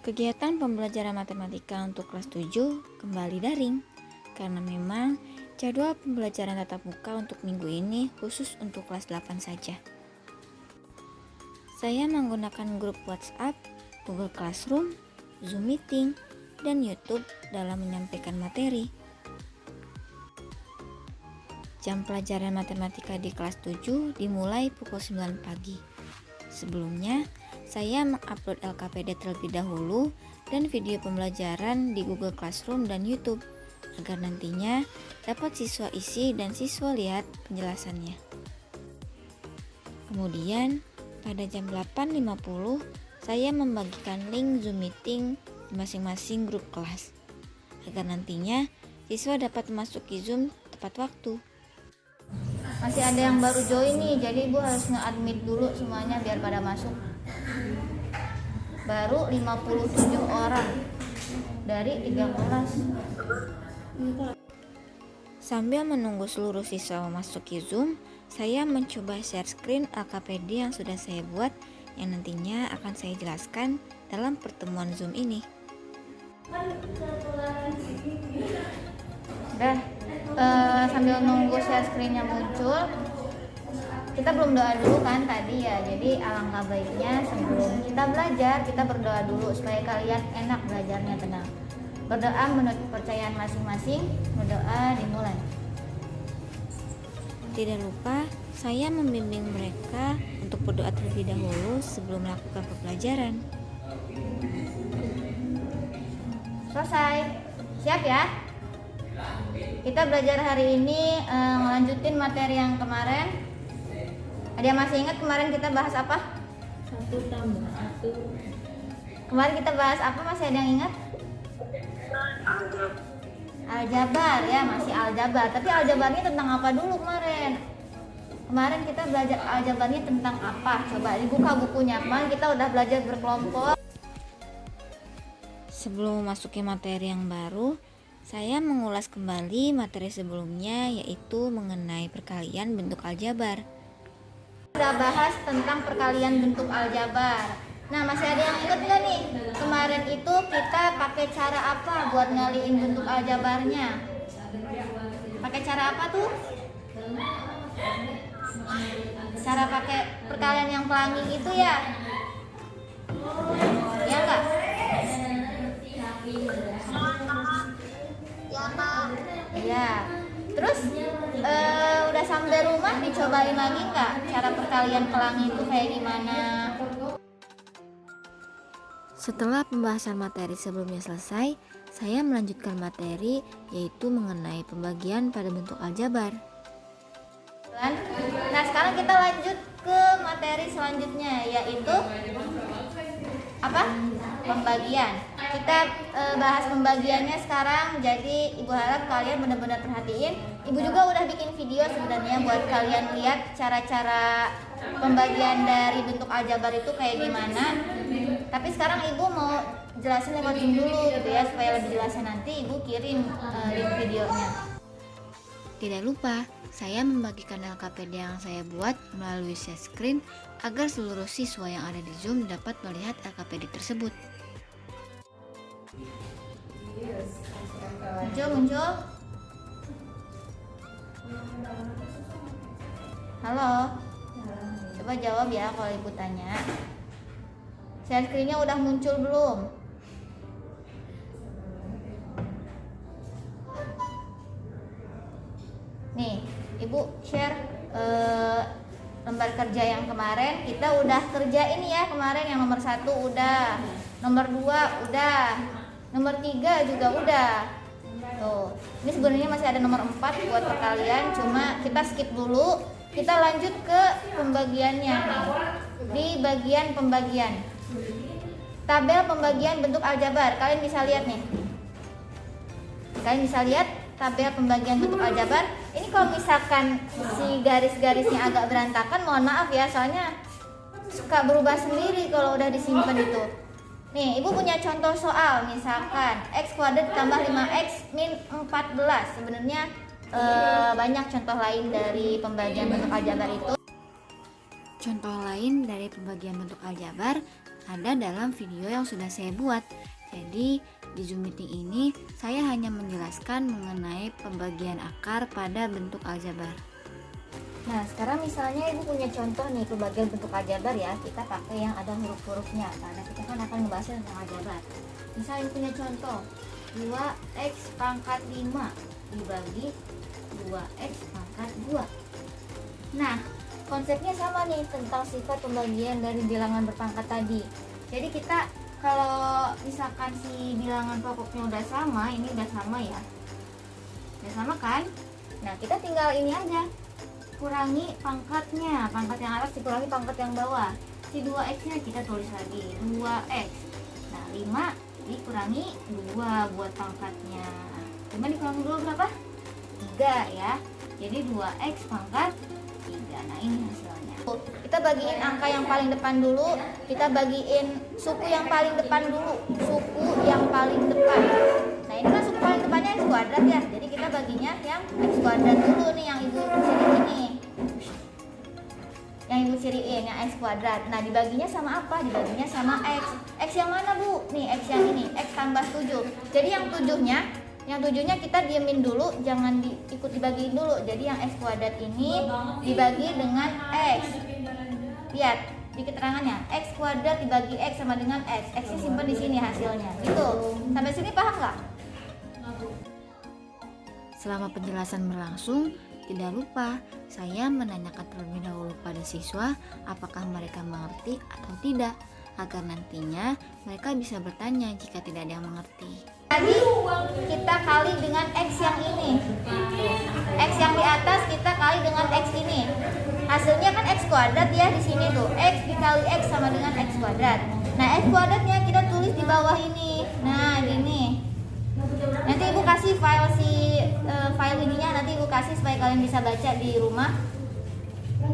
Kegiatan pembelajaran matematika untuk kelas 7 kembali daring karena memang jadwal pembelajaran tatap muka untuk minggu ini khusus untuk kelas 8 saja. Saya menggunakan grup WhatsApp, Google Classroom, Zoom Meeting, dan YouTube dalam menyampaikan materi. Jam pelajaran matematika di kelas 7 dimulai pukul 9 pagi. Sebelumnya, saya mengupload LKPD terlebih dahulu dan video pembelajaran di Google Classroom dan YouTube agar nantinya dapat siswa isi dan siswa lihat penjelasannya. Kemudian, pada jam 8.50, saya membagikan link Zoom Meeting di masing-masing grup kelas agar nantinya siswa dapat memasuki Zoom tepat waktu. Masih ada yang baru join nih, jadi Ibu harus nge-admit dulu semuanya biar pada masuk. Baru 57 orang dari 3 kelas. Sambil menunggu seluruh siswa memasuki Zoom, saya mencoba share screen LKPD yang sudah saya buat yang nantinya akan saya jelaskan dalam pertemuan Zoom ini. Udah, sambil nunggu share screen-nya muncul, kita belum doa dulu kan tadi ya. Jadi alangkah baiknya sebelum kita belajar, kita berdoa dulu supaya kalian enak belajarnya, tenang. Berdoa menurut kepercayaan masing-masing, berdoa dimulai. Tidak lupa, saya membimbing mereka untuk berdoa terlebih dahulu sebelum melakukan pembelajaran. Selesai, siap ya? Kita belajar hari ini melanjutin materi yang kemarin. Ada yang masih ingat kemarin kita bahas apa? 1+1. Kemarin kita bahas apa, masih ada yang ingat? Aljabar ya, masih aljabar. Tapi aljabarnya tentang apa dulu kemarin? Kemarin kita belajar aljabarnya tentang apa? Coba dibuka bukunya. Kemarin kita udah belajar berkelompok. Sebelum memasuki materi yang baru, saya mengulas kembali materi sebelumnya, yaitu mengenai perkalian bentuk aljabar. Kita bahas tentang perkalian bentuk aljabar. Nah, masih ada yang ingat nggak nih? Kemarin itu kita pakai cara apa buat ngaliin bentuk aljabarnya? Pakai cara apa tuh? Cara pakai perkalian yang pelangi itu ya? Ya enggak? Iya. Terus udah sampai rumah dicobain lagi nggak cara perkalian pelangi itu kayak gimana? Setelah pembahasan materi sebelumnya selesai, saya melanjutkan materi yaitu mengenai pembagian pada bentuk aljabar. Nah, sekarang kita lanjut ke materi selanjutnya, yaitu apa? Pembagian. Kita bahas pembagiannya sekarang. Jadi Ibu harap kalian benar-benar perhatiin. Ibu juga udah bikin video sebenarnya buat kalian lihat cara-cara pembagian dari bentuk aljabar itu kayak gimana. Tapi sekarang Ibu mau jelasin lewat Zoom dulu gitu ya, supaya lebih jelasnya nanti Ibu kirim link videonya. Tidak lupa, saya membagikan LKPD yang saya buat melalui share screen agar seluruh siswa yang ada di Zoom dapat melihat LKPD tersebut. Muncul. Halo. Coba jawab ya kalau Ibu tanya. Share screen-nya udah muncul belum? Nih, Ibu share lembar kerja yang kemarin. Kita udah kerjain ya kemarin. Yang nomor 1 udah, nomor 2 udah, nomor 3 juga udah. Tuh, ini sebenarnya masih ada nomor 4 buat perkalian, cuma kita skip dulu. Kita lanjut ke pembagiannya nih. Di bagian pembagian, tabel pembagian bentuk aljabar. Kalian bisa lihat nih. Kalian bisa lihat tabel pembagian bentuk aljabar. Ini kalau misalkan si garis-garisnya agak berantakan, mohon maaf ya, soalnya suka berubah sendiri kalau udah disimpan itu. Nih, Ibu punya contoh soal, misalkan x kuadrat ditambah 5x min 14. Sebenarnya banyak contoh lain dari pembagian bentuk aljabar itu. Contoh lain dari pembagian bentuk aljabar ada dalam video yang sudah saya buat. Jadi di Zoom meeting ini saya hanya menjelaskan mengenai pembagian akar pada bentuk aljabar. Nah, sekarang misalnya Ibu punya contoh nih pembagian bentuk aljabar ya. Kita pakai yang ada huruf-hurufnya karena kita kan akan membahas tentang aljabar. Misal Ibu punya contoh 2x pangkat 5 dibagi 2x pangkat 2. Nah, konsepnya sama nih tentang sifat pembagian dari bilangan berpangkat tadi. Jadi kita kalau misalkan si bilangan pokoknya udah sama, ini udah sama ya. Udah sama kan? Nah, kita tinggal ini aja. Kurangi pangkatnya, pangkat yang atas dikurangi pangkat yang bawah. Si 2x nya kita tulis lagi 2x. Nah 5 dikurangi 2 buat pangkatnya. 5 dikurangi 2 berapa? 3 ya. Jadi 2x pangkat 3. Nah ini hasilnya. Kita bagiin angka yang paling depan dulu. Kita bagiin suku yang paling depan dulu. Suku yang paling depan. Nah ini kan suku paling depannya x kuadrat ya. Jadi kita baginya yang x kuadrat dulu nih, yang ibu ciriin ini. Yang ibu ciriin yang x kuadrat. Nah dibaginya sama apa? Dibaginya sama x. X yang mana bu? Nih x yang ini. X tambah 7. Jadi yang tujuhnya kita diemin dulu, jangan ikut dibagiin dulu. Jadi yang x kuadrat ini dibagi dengan x. Lihat di keterangannya, x kuadrat dibagi x sama dengan x. X-nya simpan di sini hasilnya. Gitu. Sampai sini paham nggak? Selama penjelasan berlangsung, tidak lupa saya menanyakan terlebih dahulu pada siswa apakah mereka mengerti atau tidak, agar nantinya mereka bisa bertanya jika tidak ada yang mengerti. Tadi kita kali dengan x yang ini. X yang di atas kita kali dengan x ini. Hasilnya kan x kuadrat ya di sini tuh. X dikali x sama dengan x kuadrat. Nah, x kuadratnya kita tulis di bawah ini. Nah, gini. Nanti ibu kasih file ininya, nanti ibu kasih supaya kalian bisa baca di rumah.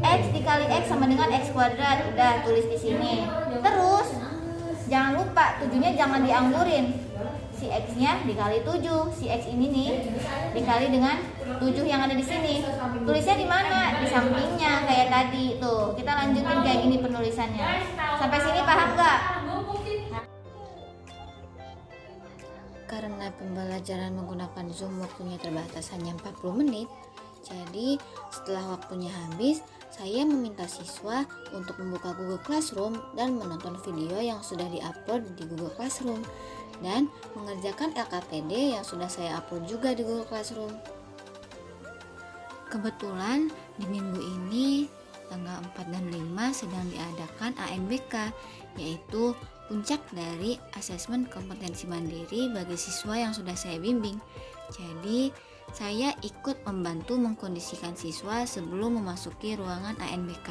X dikali x sama dengan x kuadrat, udah tulis di sini. Terus jangan lupa 7-nya jangan dianggurin. Si x-nya dikali 7, si x ini nih dikali dengan 7 yang ada di sini. Tulisnya di mana? Di sampingnya kayak tadi tuh. Kita lanjutin kayak gini penulisannya. Sampai sini paham nggak? Karena pembelajaran menggunakan Zoom waktunya terbatas hanya 40 menit, jadi setelah waktunya habis, saya meminta siswa untuk membuka Google Classroom dan menonton video yang sudah diupload di Google Classroom dan mengerjakan LKPD yang sudah saya upload juga di Google Classroom. Kebetulan di minggu ini tanggal 4 dan 5 sedang diadakan ANBK, yaitu puncak dari asesmen kompetensi mandiri bagi siswa yang sudah saya bimbing. Jadi, saya ikut membantu mengkondisikan siswa sebelum memasuki ruangan ANBK.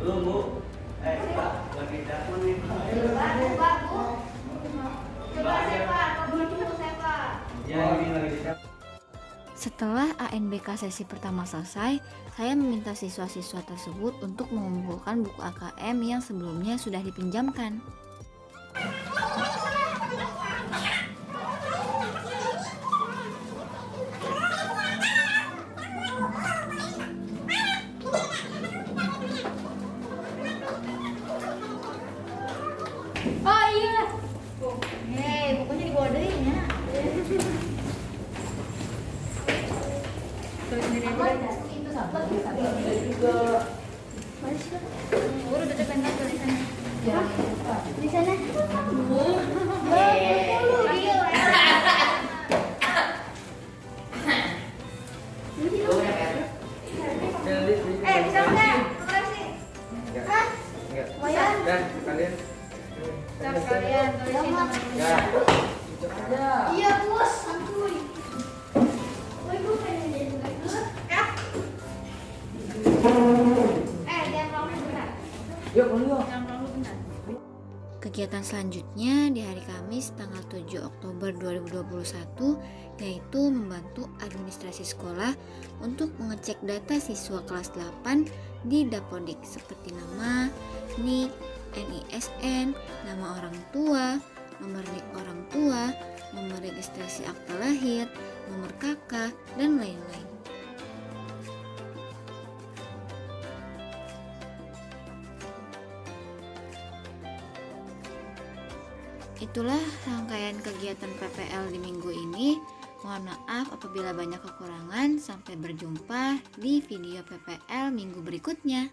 Belum bu, Pak, lagi datang nih. Coba Sepa, dulu Sepa. Ya ini lagi di. Setelah ANBK sesi pertama selesai, saya meminta siswa-siswa tersebut untuk mengumpulkan buku AKM yang sebelumnya sudah dipinjamkan. Oh iya. Hei, bukunya dibawa dari ya. Guru duduk bentar tulisannya. Di sana. Bisa enggak? Makasih. Enggak. Dan kalian. Kalian tulisin namanya. Ya. Iya, Bos. Santuy. Kegiatan selanjutnya di hari Kamis tanggal 7 Oktober 2021 yaitu membantu administrasi sekolah untuk mengecek data siswa kelas 8 di Dapodik seperti nama, NIK, NISN, nama orang tua, nomor NIK orang tua, nomor registrasi akta lahir, nomor KK, dan lain-lain. Itulah rangkaian kegiatan PPL di minggu ini. Mohon maaf apabila banyak kekurangan. Sampai berjumpa di video PPL minggu berikutnya.